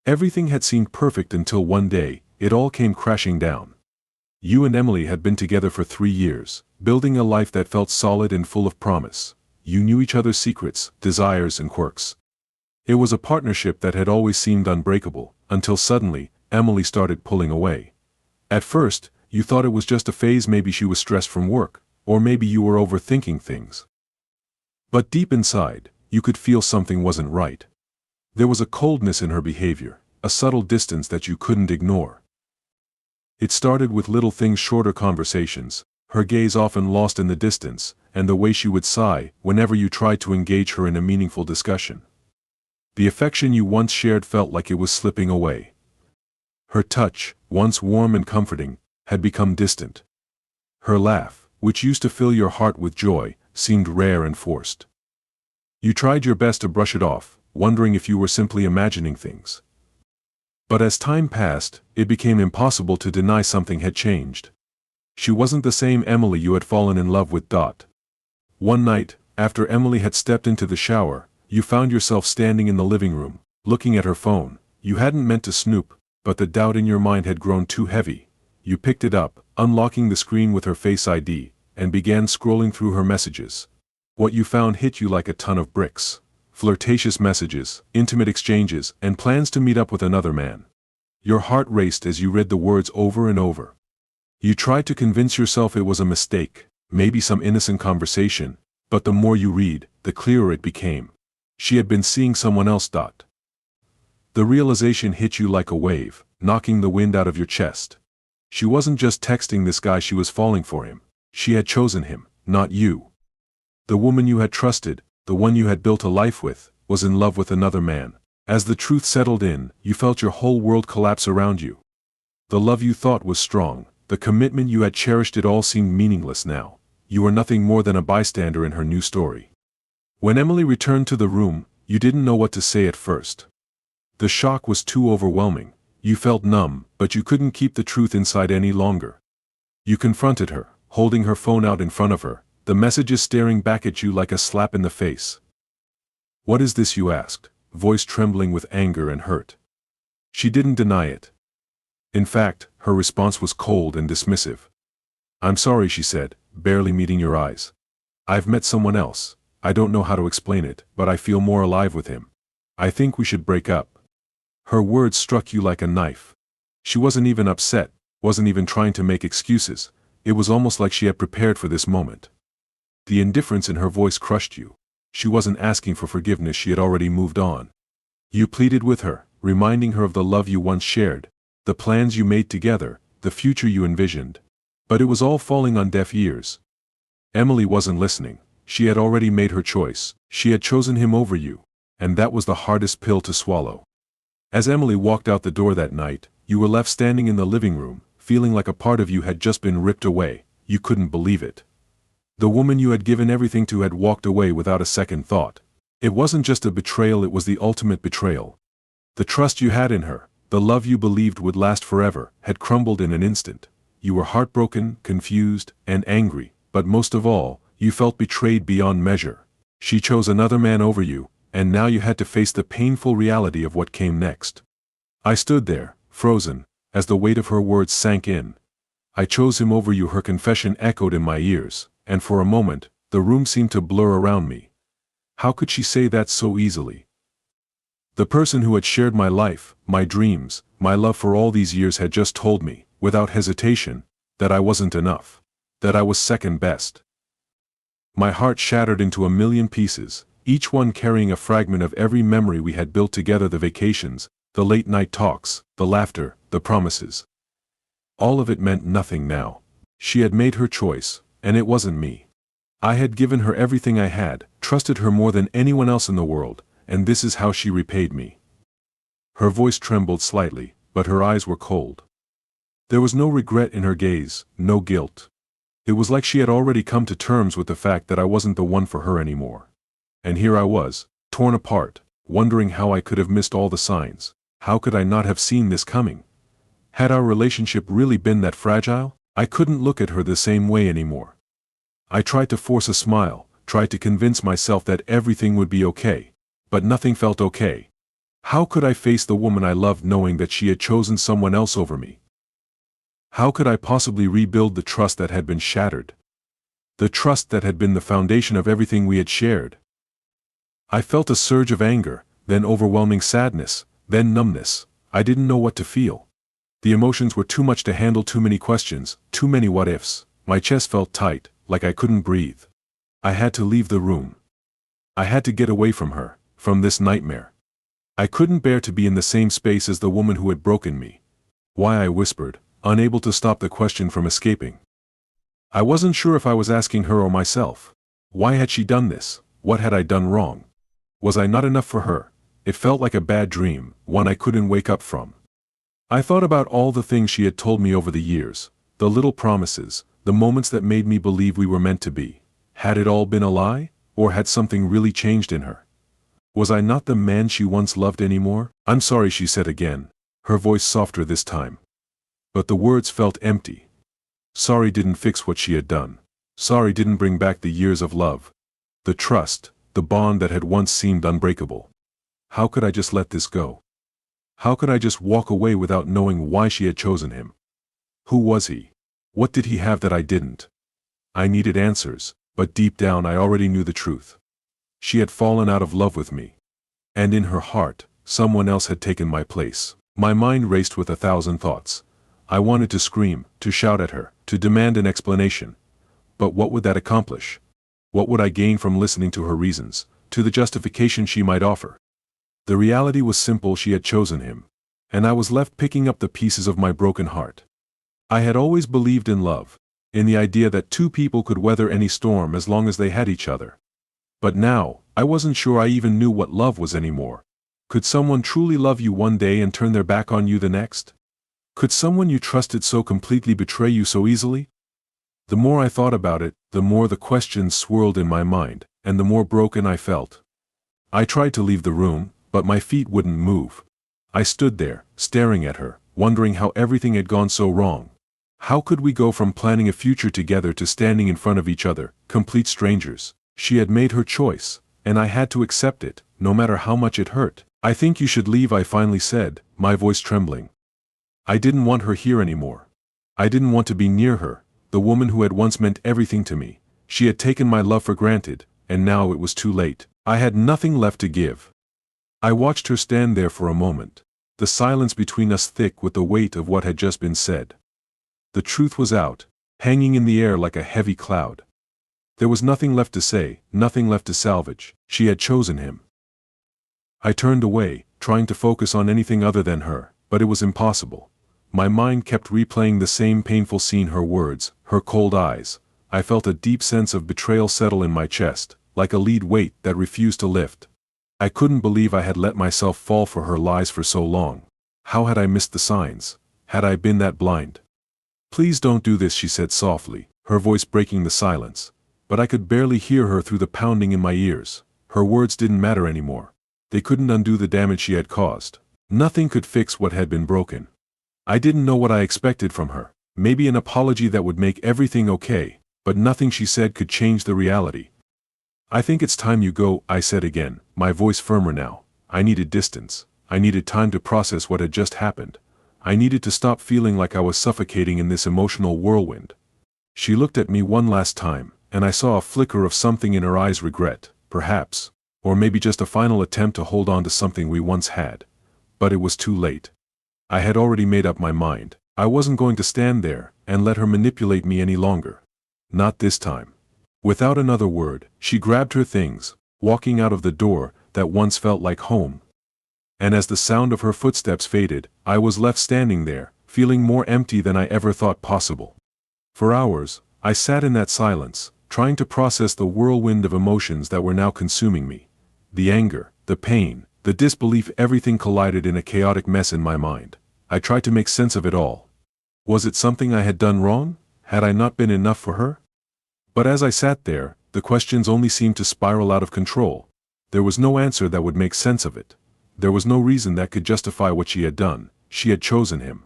Everything had seemed perfect until one day, it all came crashing down. You and Emily had been together for 3 years, building a life that felt solid and full of promise. You knew each other's secrets, desires, and quirks. It was a partnership that had always seemed unbreakable, until suddenly, Emily started pulling away. At first, you thought it was just a phase, maybe she was stressed from work, or maybe you were overthinking things. But deep inside, you could feel something wasn't right. There was a coldness in her behavior, a subtle distance that you couldn't ignore. It started with little things, shorter conversations, her gaze often lost in the distance, and the way she would sigh whenever you tried to engage her in a meaningful discussion. The affection you once shared felt like it was slipping away. Her touch, once warm and comforting, had become distant. Her laugh, which used to fill your heart with joy, seemed rare and forced. You tried your best to brush it off, wondering if you were simply imagining things. But as time passed, it became impossible to deny something had changed. She wasn't the same Emily you had fallen in love with. One night, after Emily had stepped into the shower, you found yourself standing in the living room, looking at her phone. You hadn't meant to snoop, but the doubt in your mind had grown too heavy. You picked it up, unlocking the screen with her Face ID, and began scrolling through her messages. What you found hit you like a ton of bricks. Flirtatious messages, intimate exchanges, and plans to meet up with another man. Your heart raced as you read the words over and over. You tried to convince yourself it was a mistake, maybe some innocent conversation, but the more you read, the clearer it became. She had been seeing someone else. The realization hit you like a wave, knocking the wind out of your chest. She wasn't just texting this guy, she was falling for him. She had chosen him, not you. The woman you had trusted, the one you had built a life with, was in love with another man. As the truth settled in, you felt your whole world collapse around you. The love you thought was strong, the commitment you had cherished, it all seemed meaningless now. You were nothing more than a bystander in her new story. When Emily returned to the room, you didn't know what to say at first. The shock was too overwhelming. You felt numb, but you couldn't keep the truth inside any longer. You confronted her, holding her phone out in front of her, the messages staring back at you like a slap in the face. "What is this?" you asked, voice trembling with anger and hurt. She didn't deny it. In fact, her response was cold and dismissive. "I'm sorry," she said, barely meeting your eyes. "I've met someone else. I don't know how to explain it, but I feel more alive with him. I think we should break up." Her words struck you like a knife. She wasn't even upset, wasn't even trying to make excuses. It was almost like she had prepared for this moment. The indifference in her voice crushed you. She wasn't asking for forgiveness, she had already moved on. You pleaded with her, reminding her of the love you once shared, the plans you made together, the future you envisioned. But it was all falling on deaf ears. Emily wasn't listening. She had already made her choice. She had chosen him over you, and that was the hardest pill to swallow. As Emily walked out the door that night, you were left standing in the living room, feeling like a part of you had just been ripped away. You couldn't believe it. The woman you had given everything to had walked away without a second thought. It wasn't just a betrayal, it was the ultimate betrayal. The trust you had in her, the love you believed would last forever, had crumbled in an instant. You were heartbroken, confused, and angry, but most of all, you felt betrayed beyond measure. She chose another man over you, and now you had to face the painful reality of what came next. I stood there, frozen, as the weight of her words sank in. "I chose him over you," her confession echoed in my ears, and for a moment, the room seemed to blur around me. How could she say that so easily? The person who had shared my life, my dreams, my love for all these years had just told me, without hesitation, that I wasn't enough, that I was second best. My heart shattered into a million pieces, each one carrying a fragment of every memory we had built together, the vacations, the late-night talks, the laughter, the promises. All of it meant nothing now. She had made her choice, and it wasn't me. I had given her everything I had, trusted her more than anyone else in the world, and this is how she repaid me. Her voice trembled slightly, but her eyes were cold. There was no regret in her gaze, no guilt. It was like she had already come to terms with the fact that I wasn't the one for her anymore. And here I was, torn apart, wondering how I could have missed all the signs. How could I not have seen this coming? Had our relationship really been that fragile? I couldn't look at her the same way anymore. I tried to force a smile, tried to convince myself that everything would be okay. But nothing felt okay. How could I face the woman I loved knowing that she had chosen someone else over me? How could I possibly rebuild the trust that had been shattered? The trust that had been the foundation of everything we had shared. I felt a surge of anger, then overwhelming sadness, then numbness. I didn't know what to feel. The emotions were too much to handle, too many questions, too many what-ifs. My chest felt tight, like I couldn't breathe. I had to leave the room. I had to get away from her, from this nightmare. I couldn't bear to be in the same space as the woman who had broken me. Why, I whispered, unable to stop the question from escaping. I wasn't sure if I was asking her or myself. Why had she done this? What had I done wrong? Was I not enough for her? It felt like a bad dream, one I couldn't wake up from. I thought about all the things she had told me over the years, the little promises, the moments that made me believe we were meant to be. Had it all been a lie, or had something really changed in her? Was I not the man she once loved anymore? "I'm sorry," she said again, her voice softer this time. But the words felt empty. Sorry didn't fix what she had done. Sorry didn't bring back the years of love. The trust, the bond that had once seemed unbreakable. How could I just let this go? How could I just walk away without knowing why she had chosen him? Who was he? What did he have that I didn't? I needed answers, but deep down I already knew the truth. She had fallen out of love with me. And in her heart, someone else had taken my place. My mind raced with 1,000 thoughts. I wanted to scream, to shout at her, to demand an explanation. But what would that accomplish? What would I gain from listening to her reasons, to the justification she might offer? The reality was simple: she had chosen him. And I was left picking up the pieces of my broken heart. I had always believed in love, in the idea that two people could weather any storm as long as they had each other. But now, I wasn't sure I even knew what love was anymore. Could someone truly love you one day and turn their back on you the next? Could someone you trusted so completely betray you so easily? The more I thought about it, the more the questions swirled in my mind, and the more broken I felt. I tried to leave the room, but my feet wouldn't move. I stood there, staring at her, wondering how everything had gone so wrong. How could we go from planning a future together to standing in front of each other, complete strangers? She had made her choice, and I had to accept it, no matter how much it hurt. "I think you should leave," I finally said, my voice trembling. I didn't want her here anymore. I didn't want to be near her, the woman who had once meant everything to me. She had taken my love for granted, and now it was too late. I had nothing left to give. I watched her stand there for a moment, the silence between us thick with the weight of what had just been said. The truth was out, hanging in the air like a heavy cloud. There was nothing left to say, nothing left to salvage. She had chosen him. I turned away, trying to focus on anything other than her, but it was impossible. My mind kept replaying the same painful scene: her words, her cold eyes. I felt a deep sense of betrayal settle in my chest, like a lead weight that refused to lift. I couldn't believe I had let myself fall for her lies for so long. How had I missed the signs? Had I been that blind? "Please don't do this," she said softly, her voice breaking the silence. But I could barely hear her through the pounding in my ears. Her words didn't matter anymore. They couldn't undo the damage she had caused. Nothing could fix what had been broken. I didn't know what I expected from her. Maybe an apology that would make everything okay, but nothing she said could change the reality. "I think it's time you go," I said again, my voice firmer now. I needed distance. I needed time to process what had just happened. I needed to stop feeling like I was suffocating in this emotional whirlwind. She looked at me one last time, and I saw a flicker of something in her eyes: regret, perhaps, or maybe just a final attempt to hold on to something we once had. But it was too late. I had already made up my mind. I wasn't going to stand there and let her manipulate me any longer. Not this time. Without another word, she grabbed her things, walking out of the door that once felt like home. And as the sound of her footsteps faded, I was left standing there, feeling more empty than I ever thought possible. For hours, I sat in that silence, trying to process the whirlwind of emotions that were now consuming me. The anger, the pain, the disbelief, everything collided in a chaotic mess in my mind. I tried to make sense of it all. Was it something I had done wrong? Had I not been enough for her? But as I sat there, the questions only seemed to spiral out of control. There was no answer that would make sense of it. There was no reason that could justify what she had done. She had chosen him.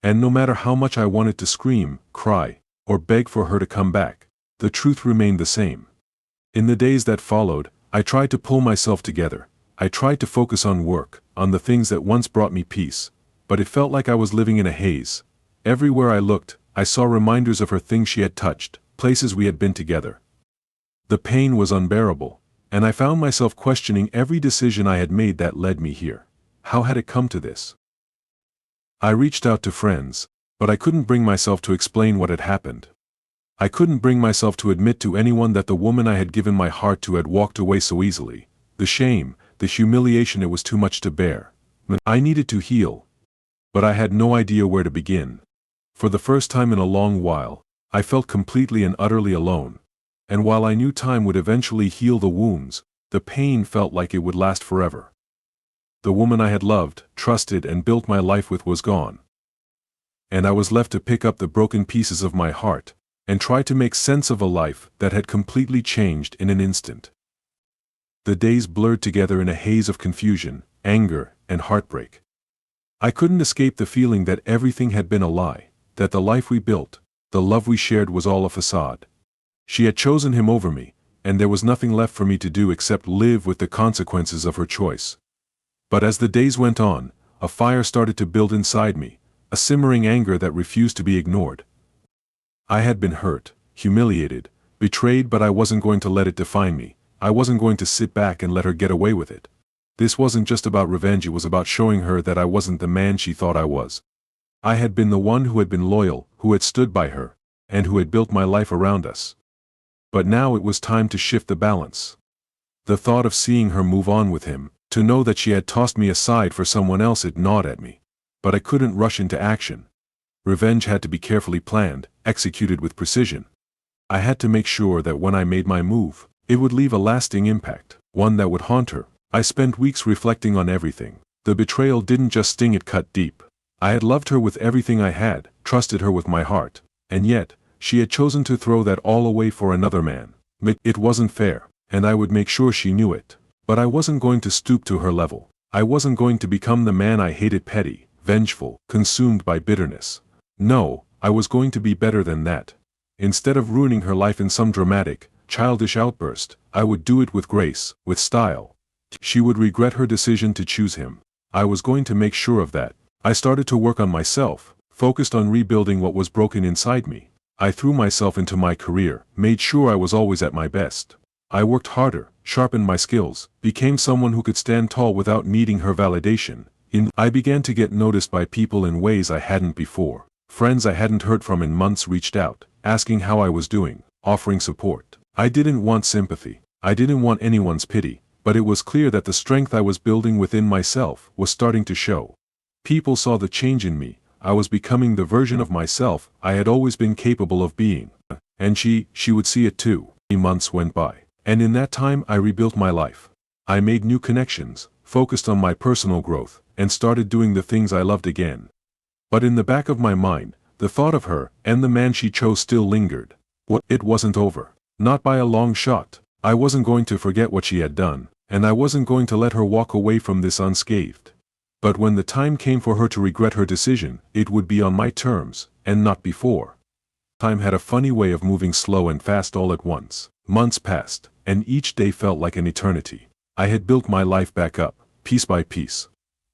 And no matter how much I wanted to scream, cry, or beg for her to come back, the truth remained the same. In the days that followed, I tried to pull myself together, I tried to focus on work, on the things that once brought me peace, but it felt like I was living in a haze. Everywhere I looked, I saw reminders of her, things she had touched, places we had been together. The pain was unbearable, and I found myself questioning every decision I had made that led me here. How had it come to this? I reached out to friends, but I couldn't bring myself to explain what had happened. I couldn't bring myself to admit to anyone that the woman I had given my heart to had walked away so easily. The shame, the humiliation, it was too much to bear. I needed to heal, but I had no idea where to begin. For the first time in a long while, I felt completely and utterly alone. And while I knew time would eventually heal the wounds, the pain felt like it would last forever. The woman I had loved, trusted, and built my life with was gone. And I was left to pick up the broken pieces of my heart and try to make sense of a life that had completely changed in an instant. The days blurred together in a haze of confusion, anger, and heartbreak. I couldn't escape the feeling that everything had been a lie, that the life we built, the love we shared, was all a facade. She had chosen him over me, and there was nothing left for me to do except live with the consequences of her choice. But as the days went on, a fire started to build inside me, a simmering anger that refused to be ignored. I had been hurt, humiliated, betrayed, but I wasn't going to let it define me. I wasn't going to sit back and let her get away with it. This wasn't just about revenge, it was about showing her that I wasn't the man she thought I was. I had been the one who had been loyal, who had stood by her, and who had built my life around us. But now it was time to shift the balance. The thought of seeing her move on with him, to know that she had tossed me aside for someone else, it gnawed at me. But I couldn't rush into action. Revenge had to be carefully planned, executed with precision. I had to make sure that when I made my move, it would leave a lasting impact, one that would haunt her. I spent weeks reflecting on everything. The betrayal didn't just sting, it cut deep. I had loved her with everything I had, trusted her with my heart, and yet, she had chosen to throw that all away for another man. It wasn't fair, and I would make sure she knew it. But I wasn't going to stoop to her level. I wasn't going to become the man I hated, petty, vengeful, consumed by bitterness. No, I was going to be better than that. Instead of ruining her life in some dramatic, childish outburst, I would do it with grace, with style. She would regret her decision to choose him. I was going to make sure of that. I started to work on myself, focused on rebuilding what was broken inside me. I threw myself into my career, made sure I was always at my best. I worked harder, sharpened my skills, became someone who could stand tall without needing her validation. I began to get noticed by people in ways I hadn't before. Friends I hadn't heard from in months reached out, asking how I was doing, offering support. I didn't want sympathy. I didn't want anyone's pity, but it was clear that the strength I was building within myself was starting to show. People saw the change in me. I was becoming the version of myself I had always been capable of being. And she would see it too. Months went by, and in that time I rebuilt my life. I made new connections, focused on my personal growth, and started doing the things I loved again. But in the back of my mind, the thought of her and the man she chose still lingered. It wasn't over. Not by a long shot. I wasn't going to forget what she had done, and I wasn't going to let her walk away from this unscathed. But when the time came for her to regret her decision, it would be on my terms, and not before. Time had a funny way of moving slow and fast all at once. Months passed, and each day felt like an eternity. I had built my life back up, piece by piece.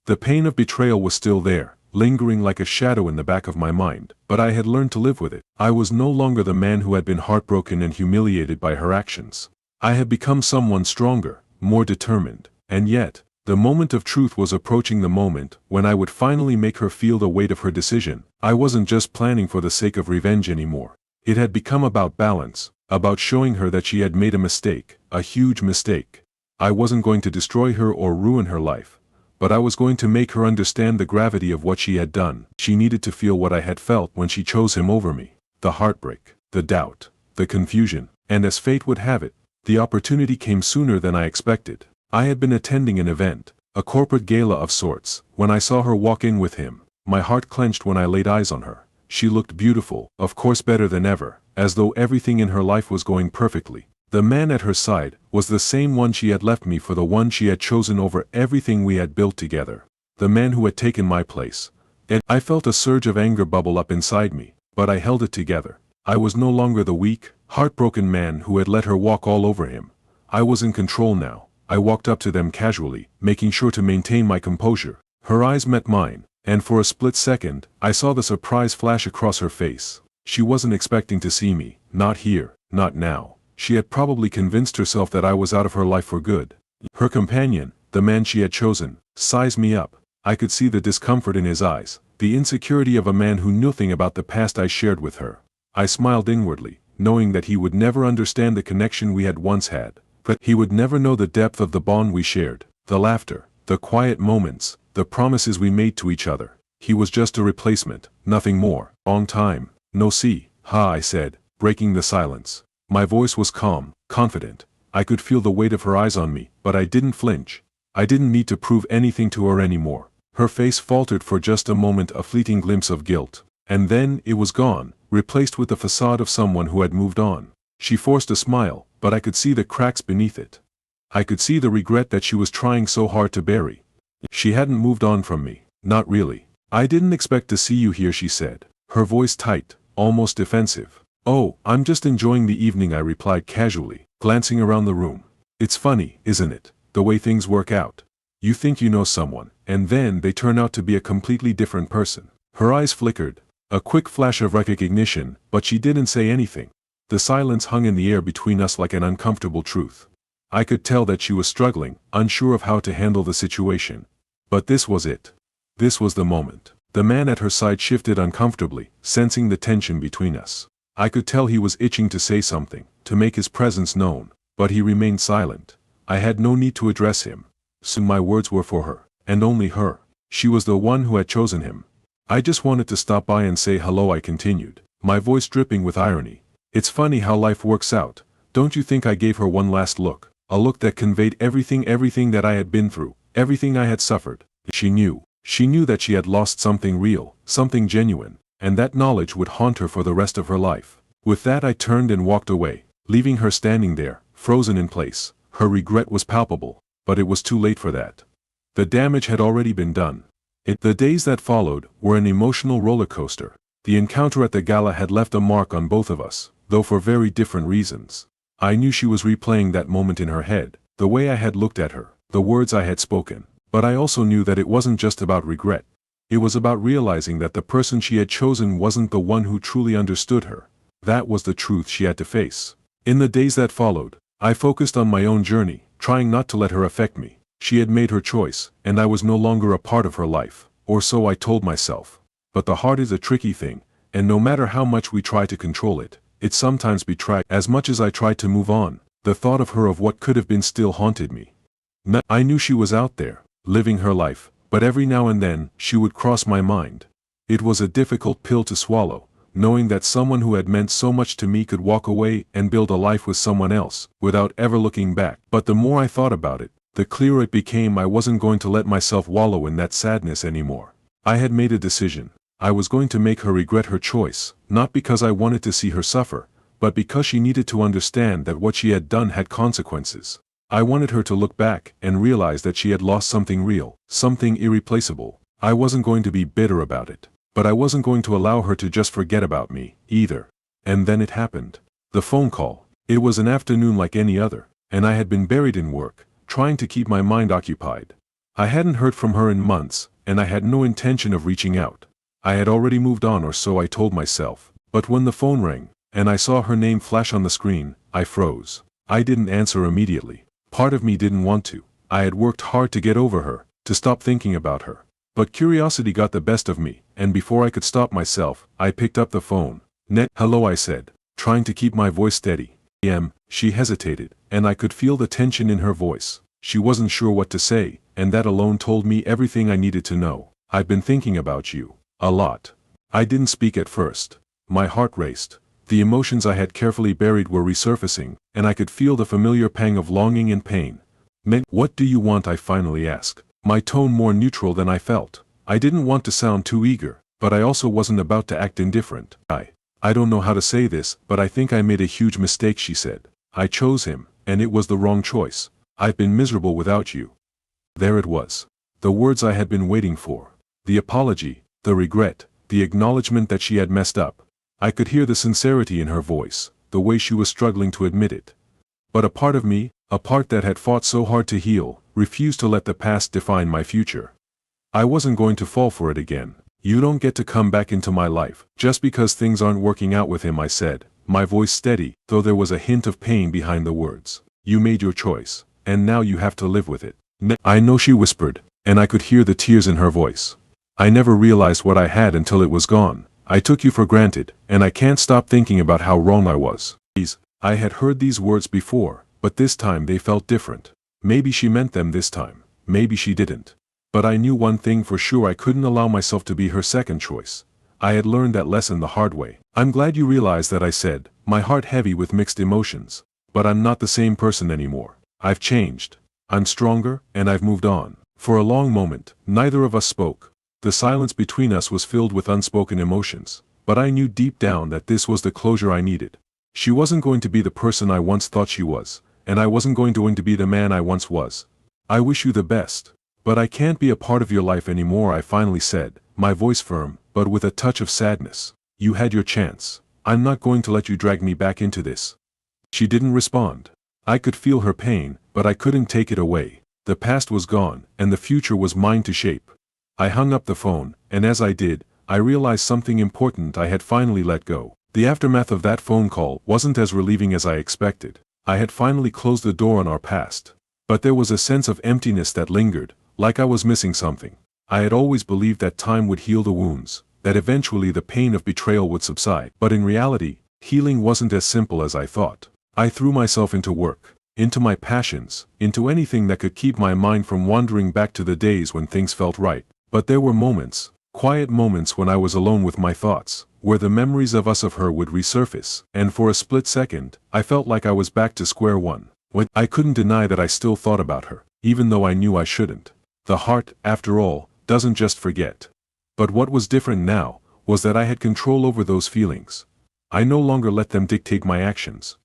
The pain of betrayal was still there, lingering like a shadow in the back of my mind, but I had learned to live with it. I was no longer the man who had been heartbroken and humiliated by her actions. I had become someone stronger, more determined, and yet, the moment of truth was approaching, the moment when I would finally make her feel the weight of her decision. I wasn't just planning for the sake of revenge anymore. It had become about balance, about showing her that she had made a mistake, a huge mistake. I wasn't going to destroy her or ruin her life, but I was going to make her understand the gravity of what she had done. She needed to feel what I had felt when she chose him over me. The heartbreak, the doubt, the confusion, and as fate would have it, the opportunity came sooner than I expected. I had been attending an event, a corporate gala of sorts, when I saw her walk in with him. My heart clenched when I laid eyes on her. She looked beautiful, of course better than ever, as though everything in her life was going perfectly. The man at her side was the same one she had left me for, the one she had chosen over everything we had built together. The man who had taken my place. And I felt a surge of anger bubble up inside me, but I held it together. I was no longer the weak, heartbroken man who had let her walk all over him. I was in control now. I walked up to them casually, making sure to maintain my composure. Her eyes met mine, and for a split second, I saw the surprise flash across her face. She wasn't expecting to see me, not here, not now. She had probably convinced herself that I was out of her life for good. Her companion, the man she had chosen, sized me up. I could see the discomfort in his eyes, the insecurity of a man who knew nothing about the past I shared with her. I smiled inwardly, knowing that he would never understand the connection we had once had. But he would never know the depth of the bond we shared, the laughter, the quiet moments, the promises we made to each other. He was just a replacement, nothing more. Long time, no see, ha, I said, breaking the silence. My voice was calm, confident. I could feel the weight of her eyes on me, but I didn't flinch. I didn't need to prove anything to her anymore. Her face faltered for just a moment, a fleeting glimpse of guilt. And then it was gone, replaced with the facade of someone who had moved on. She forced a smile, but I could see the cracks beneath it. I could see the regret that she was trying so hard to bury. She hadn't moved on from me, not really. I didn't expect to see you here, she said, her voice tight, almost defensive. Oh, I'm just enjoying the evening, I replied casually, glancing around the room. It's funny, isn't it, the way things work out. You think you know someone, and then they turn out to be a completely different person. Her eyes flickered, a quick flash of recognition, but she didn't say anything. The silence hung in the air between us like an uncomfortable truth. I could tell that she was struggling, unsure of how to handle the situation. But this was it. This was the moment. The man at her side shifted uncomfortably, sensing the tension between us. I could tell he was itching to say something, to make his presence known, but he remained silent. I had no need to address him. Soon my words were for her, and only her. She was the one who had chosen him. I just wanted to stop by and say hello, I continued, my voice dripping with irony. It's funny how life works out. Don't you think I gave her one last look, a look that conveyed everything that I had been through, everything I had suffered. She knew that she had lost something real, something genuine, and that knowledge would haunt her for the rest of her life. With that I turned and walked away, leaving her standing there, frozen in place. Her regret was palpable, but it was too late for that. The damage had already been done. The days that followed were an emotional roller coaster. The encounter at the gala had left a mark on both of us, though for very different reasons. I knew she was replaying that moment in her head, the way I had looked at her, the words I had spoken. But I also knew that it wasn't just about regret. It was about realizing that the person she had chosen wasn't the one who truly understood her. That was the truth she had to face. In the days that followed, I focused on my own journey, trying not to let her affect me. She had made her choice, and I was no longer a part of her life, or so I told myself. But the heart is a tricky thing, and no matter how much we try to control it, it sometimes betrays. As much as I tried to move on, the thought of her, of what could have been, still haunted me. I knew she was out there, living her life, but every now and then, she would cross my mind. It was a difficult pill to swallow, knowing that someone who had meant so much to me could walk away and build a life with someone else, without ever looking back. But the more I thought about it, the clearer it became I wasn't going to let myself wallow in that sadness anymore. I had made a decision. I was going to make her regret her choice, not because I wanted to see her suffer, but because she needed to understand that what she had done had consequences. I wanted her to look back and realize that she had lost something real, something irreplaceable. I wasn't going to be bitter about it, but I wasn't going to allow her to just forget about me, either. And then it happened. The phone call. It was an afternoon like any other, and I had been buried in work, trying to keep my mind occupied. I hadn't heard from her in months, and I had no intention of reaching out. I had already moved on, or so I told myself. But when the phone rang, and I saw her name flash on the screen, I froze. I didn't answer immediately. Part of me didn't want to. I had worked hard to get over her, to stop thinking about her. But curiosity got the best of me, and before I could stop myself, I picked up the phone. Hello, I said, trying to keep my voice steady. She hesitated, and I could feel the tension in her voice. She wasn't sure what to say, and that alone told me everything I needed to know. I've been thinking about you. A lot. I didn't speak at first. My heart raced. The emotions I had carefully buried were resurfacing, and I could feel the familiar pang of longing and pain. What do you want? I finally asked, my tone more neutral than I felt. I didn't want to sound too eager, but I also wasn't about to act indifferent. I don't know how to say this, but I think I made a huge mistake, she said. I chose him, and it was the wrong choice. I've been miserable without you. There it was. The words I had been waiting for. The apology, the regret, the acknowledgement that she had messed up. I could hear the sincerity in her voice, the way she was struggling to admit it. But a part of me, A part that had fought so hard to heal, refused to let the past define my future. I wasn't going to fall for it again. You don't get to come back into my life, just because things aren't working out with him, I said, my voice steady, though there was a hint of pain behind the words. You made your choice, and now you have to live with it. I know, she whispered, and I could hear the tears in her voice. I never realized what I had until it was gone. I took you for granted, and I can't stop thinking about how wrong I was. I had heard these words before, but this time they felt different. Maybe she meant them this time, maybe she didn't. But I knew one thing for sure: I couldn't allow myself to be her second choice. I had learned that lesson the hard way. I'm glad you realize that, I said, my heart heavy with mixed emotions. But I'm not the same person anymore. I've changed. I'm stronger, and I've moved on. For a long moment, neither of us spoke. The silence between us was filled with unspoken emotions. But I knew deep down that this was the closure I needed. She wasn't going to be the person I once thought she was, and I wasn't going to be the man I once was. I wish you the best. But I can't be a part of your life anymore, I finally said, my voice firm, but with a touch of sadness. You had your chance. I'm not going to let you drag me back into this. She didn't respond. I could feel her pain, but I couldn't take it away. The past was gone, and the future was mine to shape. I hung up the phone, and as I did, I realized something important I had finally let go. The aftermath of that phone call wasn't as relieving as I expected. I had finally closed the door on our past. But there was a sense of emptiness that lingered, like I was missing something. I had always believed that time would heal the wounds, that eventually the pain of betrayal would subside. But in reality, healing wasn't as simple as I thought. I threw myself into work, into my passions, into anything that could keep my mind from wandering back to the days when things felt right. But there were moments, quiet moments when I was alone with my thoughts, where the memories of her would resurface, and for a split second, I felt like I was back to square one. I couldn't deny that I still thought about her, even though I knew I shouldn't. The heart, after all, doesn't just forget. But what was different now, was that I had control over those feelings. I no longer let them dictate my actions.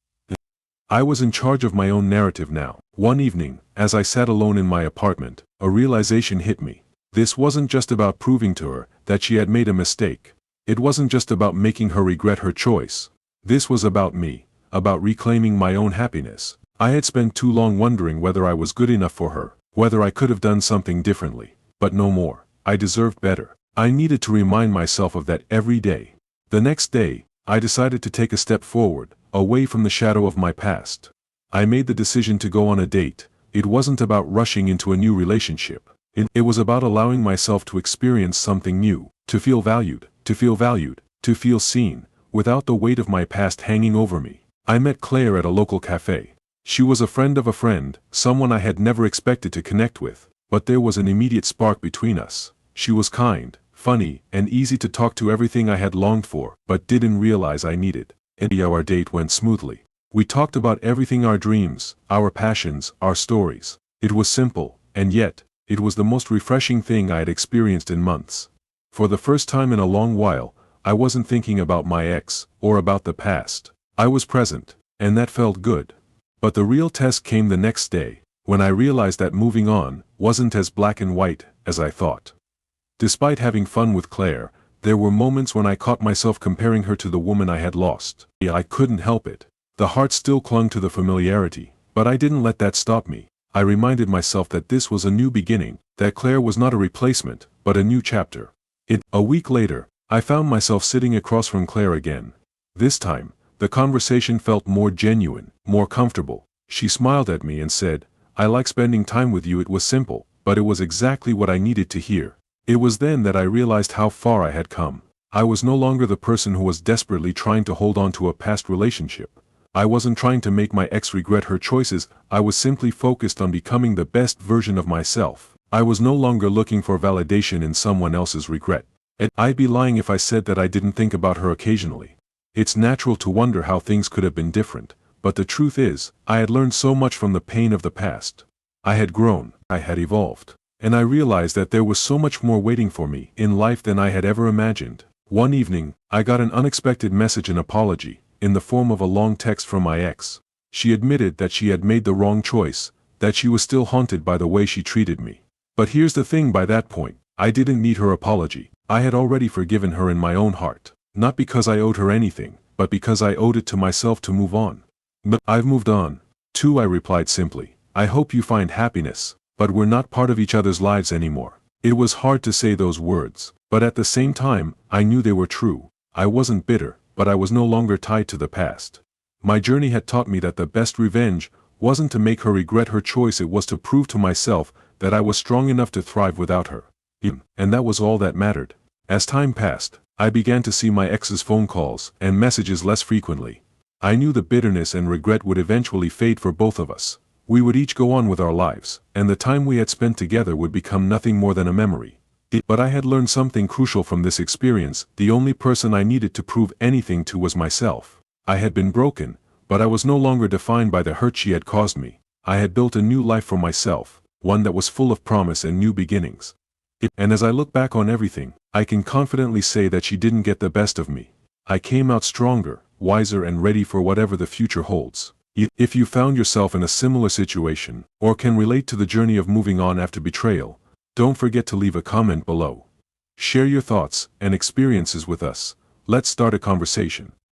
I was in charge of my own narrative now. One evening, as I sat alone in my apartment, a realization hit me. This wasn't just about proving to her that she had made a mistake. It wasn't just about making her regret her choice. This was about me, about reclaiming my own happiness. I had spent too long wondering whether I was good enough for her, whether I could have done something differently. But no more. I deserved better. I needed to remind myself of that every day. The next day, I decided to take a step forward, away from the shadow of my past. I made the decision to go on a date. It wasn't about rushing into a new relationship. It was about allowing myself to experience something new, to feel valued, to feel seen, without the weight of my past hanging over me. I met Claire at a local cafe. She was a friend of a friend, someone I had never expected to connect with, but there was an immediate spark between us. She was kind, funny, and easy to talk to, everything I had longed for, but didn't realize I needed. And our date went smoothly. We talked about everything: our dreams, our passions, our stories. It was simple, and yet, it was the most refreshing thing I had experienced in months. For the first time in a long while, I wasn't thinking about my ex, or about the past. I was present, and that felt good. But the real test came the next day, when I realized that moving on wasn't as black and white as I thought. Despite having fun with Claire, there were moments when I caught myself comparing her to the woman I had lost. I couldn't help it. The heart still clung to the familiarity, but I didn't let that stop me. I reminded myself that this was a new beginning, that Claire was not a replacement, but a new chapter. A week later, I found myself sitting across from Claire again. This time, the conversation felt more genuine, more comfortable. She smiled at me and said, "I like spending time with you." It was simple, but it was exactly what I needed to hear. It was then that I realized how far I had come. I was no longer the person who was desperately trying to hold on to a past relationship. I wasn't trying to make my ex regret her choices. I was simply focused on becoming the best version of myself. I was no longer looking for validation in someone else's regret. I'd be lying if I said that I didn't think about her occasionally. It's natural to wonder how things could have been different, but the truth is, I had learned so much from the pain of the past. I had grown, I had evolved, and I realized that there was so much more waiting for me in life than I had ever imagined. One evening, I got an unexpected message, an apology, in the form of a long text from my ex. She admitted that she had made the wrong choice, that she was still haunted by the way she treated me. But here's the thing: by that point, I didn't need her apology. I had already forgiven her in my own heart. Not because I owed her anything, but because I owed it to myself to move on. I've moved on. 2, I replied simply. I hope you find happiness, but we're not part of each other's lives anymore. It was hard to say those words, but at the same time, I knew they were true. I wasn't bitter, but I was no longer tied to the past. My journey had taught me that the best revenge wasn't to make her regret her choice, it was to prove to myself that I was strong enough to thrive without her. And that was all that mattered. As time passed, I began to see my ex's phone calls and messages less frequently. I knew the bitterness and regret would eventually fade for both of us. We would each go on with our lives, and the time we had spent together would become nothing more than a memory. But I had learned something crucial from this experience. The only person I needed to prove anything to was myself. I had been broken, but I was no longer defined by the hurt she had caused me. I had built a new life for myself, one that was full of promise and new beginnings. And as I look back on everything, I can confidently say that she didn't get the best of me. I came out stronger, wiser, and ready for whatever the future holds. If you found yourself in a similar situation, or can relate to the journey of moving on after betrayal, don't forget to leave a comment below. Share your thoughts and experiences with us. Let's start a conversation.